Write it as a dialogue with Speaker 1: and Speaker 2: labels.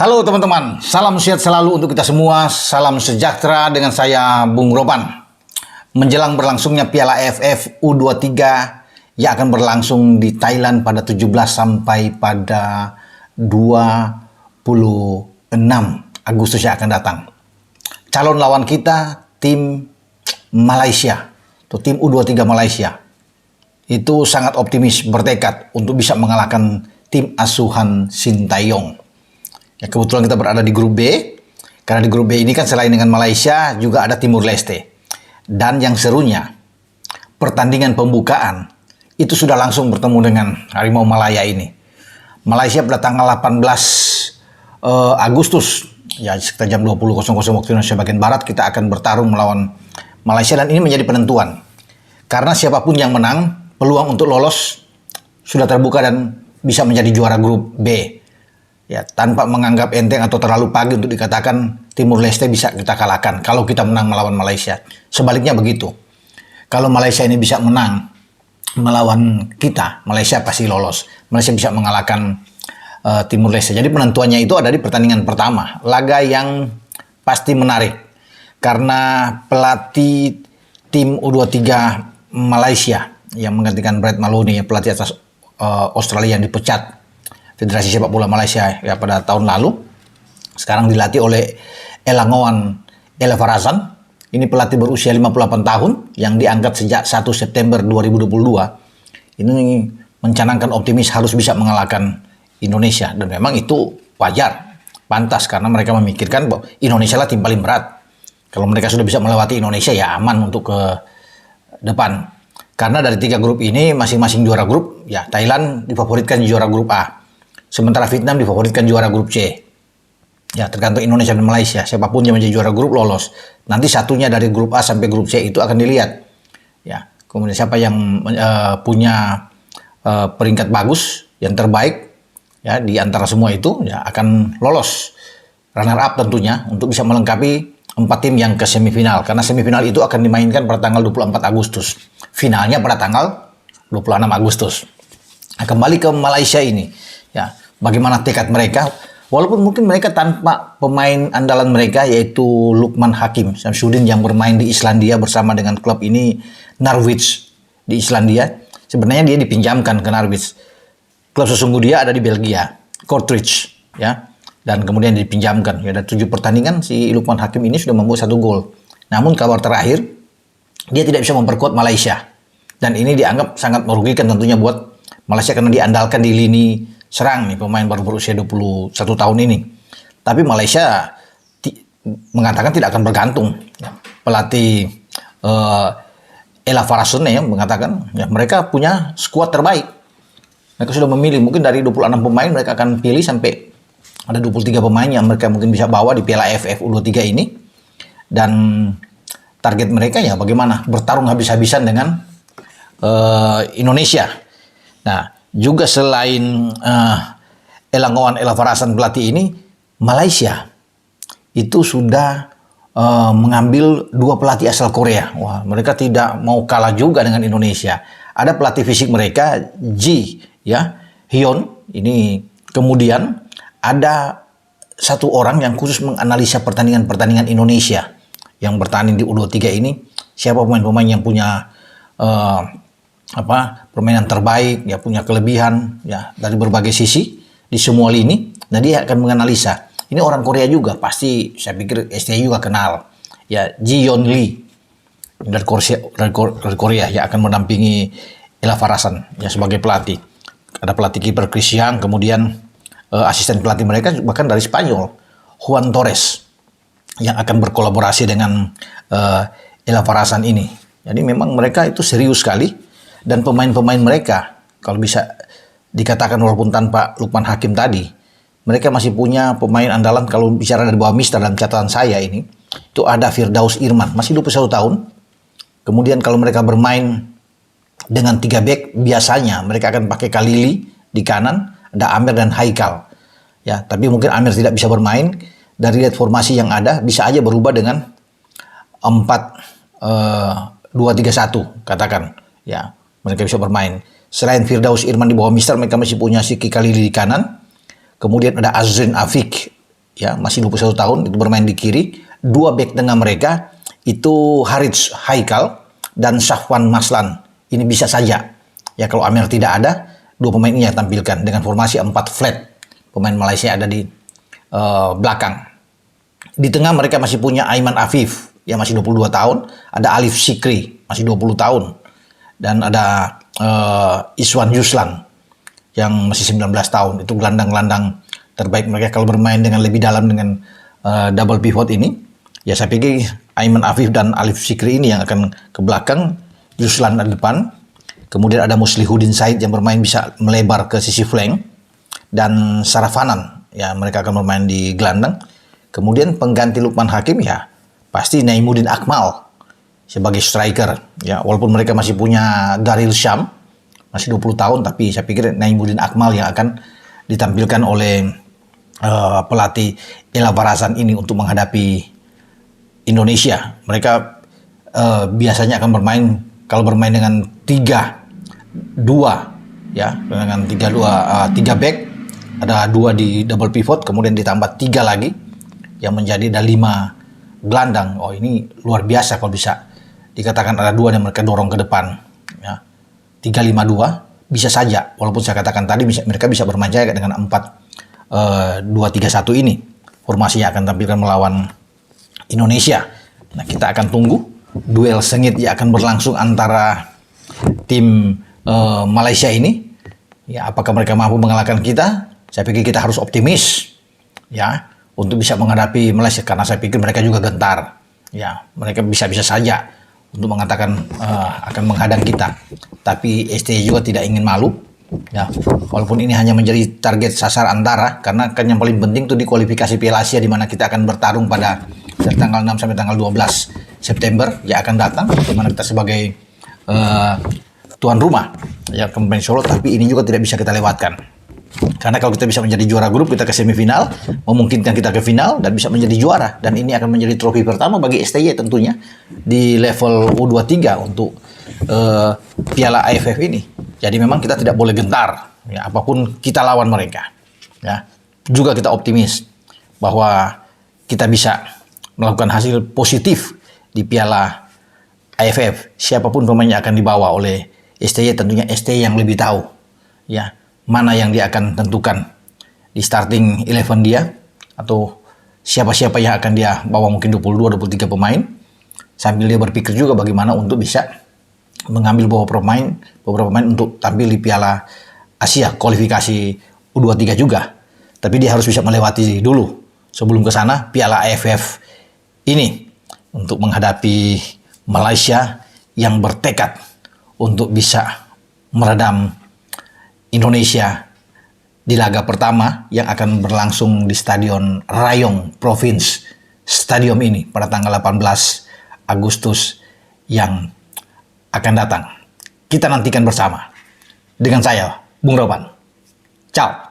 Speaker 1: Halo teman-teman, salam sehat selalu untuk kita semua, salam sejahtera dengan saya Bung Ropan. Menjelang berlangsungnya Piala AFF U23 yang akan berlangsung di Thailand pada 17 sampai pada 26 Agustus yang akan datang. Calon lawan kita tim Malaysia, atau tim U23 Malaysia. Itu sangat optimis, bertekad untuk bisa mengalahkan tim asuhan Sintayong. Ya, kebetulan kita berada di grup B, karena di grup B ini kan selain dengan Malaysia juga ada Timur Leste. Dan yang serunya, pertandingan pembukaan itu sudah langsung bertemu dengan Harimau Malaya ini. Malaysia pada tanggal 18 Agustus, ya sekitar jam 20.00 waktu Indonesia bagian Barat, kita akan bertarung melawan Malaysia dan ini menjadi penentuan. Karena siapapun yang menang, peluang untuk lolos sudah terbuka dan bisa menjadi juara grup B. Ya, tanpa menganggap enteng atau terlalu pagi untuk dikatakan Timur Leste bisa kita kalahkan kalau kita menang melawan Malaysia. Sebaliknya begitu. Kalau Malaysia ini bisa menang melawan kita, Malaysia pasti lolos. Malaysia bisa mengalahkan Timur Leste. Jadi penentuannya itu ada di pertandingan pertama. Laga yang pasti menarik. Karena pelatih tim U23 Malaysia yang menggantikan Brad Maloney, pelatih atas Australia yang dipecat Federasi Sepak Bola Malaysia ya pada tahun lalu, sekarang dilatih oleh Elangowan Elavarazan. Ini pelatih berusia 58 tahun yang diangkat sejak 1 September 2022. Ini mencanangkan optimis harus bisa mengalahkan Indonesia dan memang itu wajar, pantas karena mereka memikirkan bahwa Indonesia lah tim paling berat. Kalau mereka sudah bisa melewati Indonesia ya aman untuk ke depan. Karena dari 3 grup ini masing-masing juara grup, ya Thailand difavoritkan juara grup A. Sementara Vietnam difavoritkan juara grup C. Ya, tergantung Indonesia dan Malaysia. Siapapun yang menjadi juara grup lolos. Nanti satunya dari grup A sampai grup C itu akan dilihat. Ya, kemudian siapa yang punya peringkat bagus, yang terbaik ya di antara semua itu ya akan lolos. Runner up tentunya untuk bisa melengkapi 4 tim yang ke semifinal. Karena semifinal itu akan dimainkan pada tanggal 24 Agustus. Finalnya pada tanggal 26 Agustus. Nah, kembali ke Malaysia ini. Ya, bagaimana tekad mereka, walaupun mungkin mereka tanpa pemain andalan mereka yaitu Lukman Hakim Syamsuddin yang bermain di Islandia bersama dengan klub ini Norwich di Islandia. Sebenarnya dia dipinjamkan ke Norwich. Klub sesungguh dia ada di Belgia, Kortrijk ya. Dan kemudian dipinjamkan. Ya, dari 7 pertandingan si Lukman Hakim ini sudah membuat 1 gol. Namun kabar terakhir dia tidak bisa memperkuat Malaysia. Dan ini dianggap sangat merugikan tentunya buat Malaysia karena diandalkan di lini serang nih pemain baru berusia 21 tahun ini. Tapi Malaysia mengatakan tidak akan bergantung. Pelatih Elavarazan ya mengatakan ya mereka punya skuad terbaik. Mereka sudah memilih mungkin dari 26 pemain mereka akan pilih sampai ada 23 pemain yang mereka mungkin bisa bawa di Piala AFF U23 ini. Dan target mereka ya bagaimana bertarung habis-habisan dengan Indonesia. Nah, juga selain Elangowan Elavarazan pelatih ini, Malaysia itu sudah mengambil 2 pelatih asal Korea. Wah, mereka tidak mau kalah juga dengan Indonesia. Ada pelatih fisik mereka, Ji, ya, Hyun. Ini kemudian ada 1 orang yang khusus menganalisa pertandingan-pertandingan Indonesia yang bertanding di U23 ini. Siapa pemain-pemain yang punya permainan terbaik, ya punya kelebihan ya dari berbagai sisi di semua lini. Nah, dia akan menganalisa. Ini orang Korea juga, pasti saya pikir STI juga kenal. Ya, Ji Yeon Lee dari Korea ya akan mendampingi Elavarazan ya sebagai pelatih. Ada pelatih kiper Chris Yang, kemudian asisten pelatih mereka bahkan dari Spanyol, Juan Torres yang akan berkolaborasi dengan Elavarazan ini. Jadi memang mereka itu serius sekali. Dan pemain-pemain mereka, kalau bisa dikatakan walaupun tanpa Lukman Hakim tadi, mereka masih punya pemain andalan kalau bicara dari bawah Mister dalam catatan saya ini. Itu ada Firdaus Irman, masih 21 tahun. Kemudian kalau mereka bermain dengan 3 back, biasanya mereka akan pakai Khalili di kanan, ada Amir dan Haikal. Ya, tapi mungkin Amir tidak bisa bermain. Dari lihat formasi yang ada, bisa aja berubah dengan 4-2-3-1, katakan. Ya, mereka bisa bermain. Selain Firdaus Irman di bawah Mister, mereka masih punya Siki Khalili di kanan. Kemudian ada Azrin Afik ya masih 21 tahun, itu bermain di kiri. Dua bek tengah mereka itu Harits Haikal dan Syahwan Maslan. Ini bisa saja ya kalau Amer tidak ada, dua pemain ini yang tampilkan dengan formasi 4 flat. Pemain Malaysia ada di belakang. Di tengah mereka masih punya Aiman Afif yang masih 22 tahun, ada Alif Sikri masih 20 tahun, dan ada Iswan Yuslan yang masih 19 tahun. Itu gelandang-gelandang terbaik mereka kalau bermain dengan lebih dalam dengan double pivot ini. Ya saya pikir Aiman Afif dan Alif Sikri ini yang akan ke belakang, Yuslan di depan. Kemudian ada Muslihuddin Said yang bermain bisa melebar ke sisi flank, dan Sarafanan ya mereka akan bermain di gelandang. Kemudian pengganti Lukman Hakim ya pasti Naimuddin Akmal sebagai striker. Ya walaupun mereka masih punya Daril Syam masih 20 tahun, tapi saya pikir Naimuddin Akmal yang akan ditampilkan oleh pelatih Ella Barasan ini untuk menghadapi Indonesia. Mereka biasanya akan bermain, kalau bermain dengan 3-2 ya, dengan 3 back, ada 2 di double pivot, kemudian ditambah 3 lagi yang menjadi ada 5 gelandang. Oh ini luar biasa kalau bisa dikatakan ada 2 yang mereka dorong ke depan ya. 3-5-2 bisa saja, walaupun saya katakan tadi mereka bisa bermain jaya dengan 4-2-3-1 ini formasinya akan tampilkan melawan Indonesia. Nah kita akan tunggu duel sengit yang akan berlangsung antara tim Malaysia ini ya, apakah mereka mampu mengalahkan kita. Saya pikir kita harus optimis ya untuk bisa menghadapi Malaysia, karena saya pikir mereka juga gentar ya, mereka bisa-bisa saja untuk mengatakan akan menghadang kita. Tapi STY juga tidak ingin malu ya, walaupun ini hanya menjadi target sasar antara, karena kan yang paling penting itu di kualifikasi Piala Asia di mana kita akan bertarung pada dari tanggal 6 sampai tanggal 12 September yang akan datang, di mana kita sebagai tuan rumah ya Pemain Solo. Tapi ini juga tidak bisa kita lewatkan, karena kalau kita bisa menjadi juara grup, kita ke semifinal, memungkinkan kita ke final dan bisa menjadi juara, dan ini akan menjadi trofi pertama bagi STY tentunya di level U23 untuk Piala AFF ini. Jadi memang kita tidak boleh gentar ya, apapun kita lawan mereka ya. Juga kita optimis bahwa kita bisa melakukan hasil positif di Piala AFF. Siapapun pemainnya akan dibawa oleh STY, tentunya STY yang lebih tahu ya mana yang dia akan tentukan di starting 11 dia, atau siapa-siapa yang akan dia bawa, mungkin 22-23 pemain, sambil dia berpikir juga bagaimana untuk bisa mengambil beberapa pemain untuk tampil di Piala Asia kualifikasi U23 juga. Tapi dia harus bisa melewati dulu sebelum ke sana Piala AFF ini untuk menghadapi Malaysia yang bertekad untuk bisa meredam Indonesia di laga pertama yang akan berlangsung di Stadion Rayong Province Stadium ini pada tanggal 18 Agustus yang akan datang. Kita nantikan bersama. Dengan saya, Bung Ropan. Ciao.